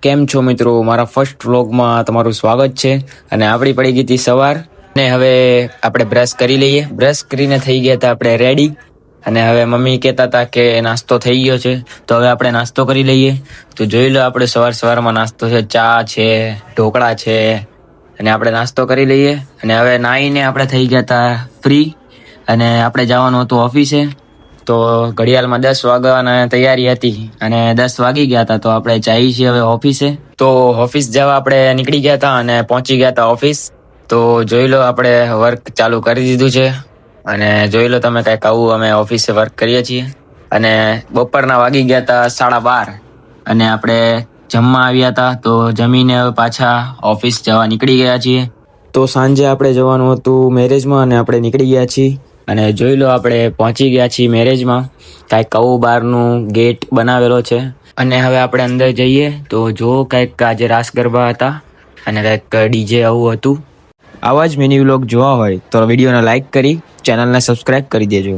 કેમ છો મિત્રો? મારા ફર્સ્ટ વ્લોગમાં તમારું સ્વાગત છે. અને આપણી પડી ગઈ હતી સવાર ને હવે આપણે બ્રશ કરી લઈએ. બ્રશ કરીને થઈ ગયા હતા આપણે રેડી. અને હવે મમ્મી કહેતા હતા કે નાસ્તો થઈ ગયો છે, તો હવે આપણે નાસ્તો કરી લઈએ. તો જોઈ લો, આપણે સવારમાં નાસ્તો છે, ચા છે, ઢોકળા છે, અને આપણે નાસ્તો કરી લઈએ. અને હવે નાહીને આપણે થઈ ગયા હતા ફ્રી, અને આપણે જવાનું હતું ઓફિસે. તો ઘડિયાળમાં 10 વાગવાના તૈયારી હતી અને 10 વાગી ગયા હતા. તો આપણે જઈએ છીએ હવે ઓફિસે. તો ઓફિસ જવા આપણે નીકળી ગયા હતા અને પહોંચી ગયા હતા ઓફિસ. તો જોઈ લો, આપણે વર્ક ચાલુ કરી દીધું છે. અને જોઈ લો તમે, કંઈક આવું અમે ઓફિસે વર્ક કરીએ છીએ. અને બપોરના વાગી ગયા હતા 12:30 અને આપણે જમવા આવ્યા હતા. તો જમીને હવે પાછા ઓફિસ જવા નીકળી ગયા છીએ. તો સાંજે આપણે જવાનું હતું મેરેજમાં અને આપણે નીકળી ગયા છીએ. અને જોઈ લો, આપણે પહોંચી ગયા છીએ મેરેજમાં. કાંઈક આવું બહારનું ગેટ બનાવેલો છે. અને હવે આપણે અંદર જઈએ તો જો, કંઈક આજે રાસ ગરબા હતા અને કંઈક ડીજે આવું હતું. આવા જ મિની વ્લોગ જોવા હોય તો વિડીયોને લાઈક કરી ચેનલને સબસ્ક્રાઈબ કરી દેજો.